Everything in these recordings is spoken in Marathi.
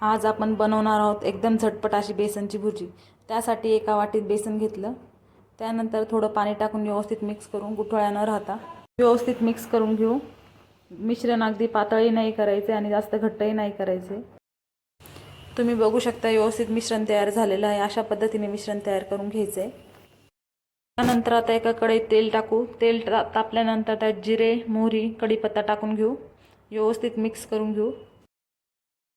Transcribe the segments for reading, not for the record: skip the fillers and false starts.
आज आपण बनवणार आहोत एकदम झटपट अशी बेसनची भुर्जी। त्यासाठी एका वाटीत बेसन घेतलं, त्यानंतर थोडं पाणी टाकून व्यवस्थित मिक्स करून गुठळ्या न राहता व्यवस्थित मिक्स करून घेऊ। मिश्रण अगदी पातळही नाही करायचे आणि जास्त घट्टही नाही करायचे। तुम्ही बघू शकता व्यवस्थित मिश्रण तयार झालेलं आहे। अशा पद्धतीने मिश्रण तयार करून घ्यायचे आहे। त्यानंतर आता एका कढईत तेल टाकू। तेल तापल्यानंतर त्यात जिरे, मोहरी, कढीपत्ता टाकून घेऊ। व्यवस्थित मिक्स करून घेऊ।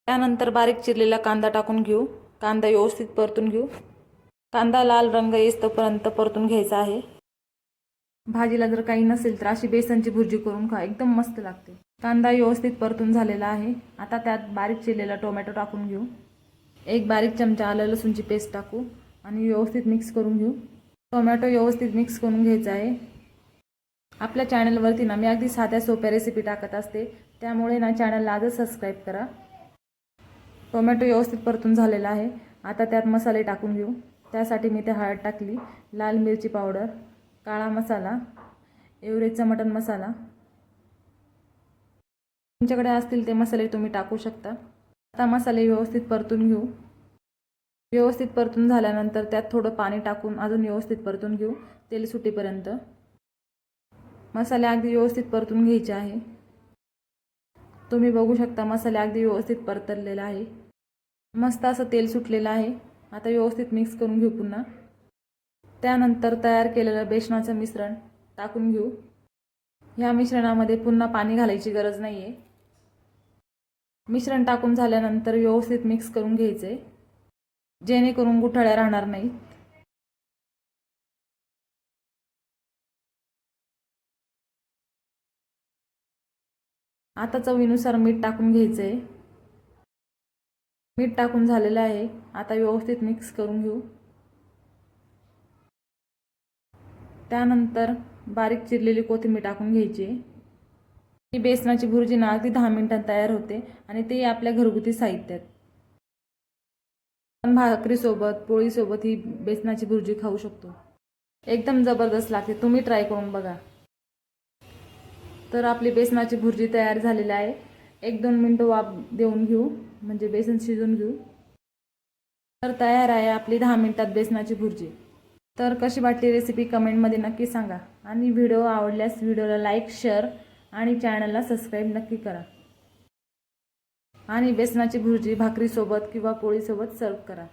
त्यानंतर बारीक चिरलेला कांदा टाकून घेऊ। कांदा व्यवस्थित परतून घेऊ। कांदा लाल रंग येईपर्यंत परतून घ्यायचा आहे। भाजीला जर काही नसेल तर अशी बेसनची भुर्जी करून खा, एकदम मस्त लागते। कांदा व्यवस्थित परतून झालेला आहे। आता त्यात बारीक चिरलेला टोमॅटो टाकून घेऊ। एक बारीक चमचा आलं लसूणची पेस्ट टाकू आणि व्यवस्थित मिक्स करून घेऊ। टोमॅटो व्यवस्थित मिक्स करून घ्यायचा आहे। आपल्या चॅनलवरती ना मी अगदी साध्या सोप्या रेसिपी टाकत असते, त्यामुळे ना चॅनलला आजच सबस्क्राईब करा। टोमॅटो व्यवस्थित परतून झालेला आहे। आता त्यात मसाले टाकून घेऊ। त्यासाठी मी ते हळद टाकली, लाल मिरची पावडर, काळा मसाला, एव्हरेजचा मटन मसाला, तुमच्याकडे असतील ते मसाले तुम्ही टाकू शकता। आता मसाले व्यवस्थित परतून घेऊ। व्यवस्थित परतून झाल्यानंतर त्यात थोडं पाणी टाकून अजून व्यवस्थित परतून घेऊ, तेल सुटेपर्यंत। मसाले अगदी व्यवस्थित परतून घ्यायचे आहे। तुम्ही बघू शकता मसाले अगदी व्यवस्थित परतलेला आहे। मस्त असं तेल सुटलेलं आहे। आता व्यवस्थित मिक्स करून घेऊ पुन्हा। त्यानंतर तयार केलेलं बेसनाचं मिश्रण टाकून घेऊ। ह्या मिश्रणामध्ये पुन्हा पाणी घालायची गरज नाहीये। मिश्रण टाकून झाल्यानंतर व्यवस्थित मिक्स करून घ्यायचे, जेणेकरून गुठळ्या राहणार नाहीत। आता चवीनुसार मीठ टाकून घ्यायचे। मीठ टाकून झालेलं आहे। आता व्यवस्थित मिक्स करून घेऊ। त्यानंतर बारीक चिरलेली कोथिंबीर टाकून घ्यायची। ही बेसनाची भुर्जी ना अगदी 10 मिनिटांत तयार होते आणि ते आपल्या घरगुती साहित्यात। आपण भाकरीसोबत, पोळीसोबत ही बेसनाची भुर्जी खाऊ शकतो। एकदम जबरदस्त लागते, तुम्ही ट्राय करून बघा। तर आपली बेसनाची भुर्जी तयार झालेली आहे। 1-2 मिनिटं वाफ देऊन घेऊ, म्हणजे बेसन शिजून घेऊ। तर तयार आहे आपली 10 मिनिटात बेसनाची भुर्जी। तर कशी वाटली रेसिपी कमेंटमध्ये नक्की सांगा आणि व्हिडिओ आवडल्यास व्हिडिओला लाईक, शेअर आणि चॅनलला सबस्क्राईब नक्की करा। आणि बेसनाची भुर्जी भाकरीसोबत किंवा पोळीसोबत सर्व करा।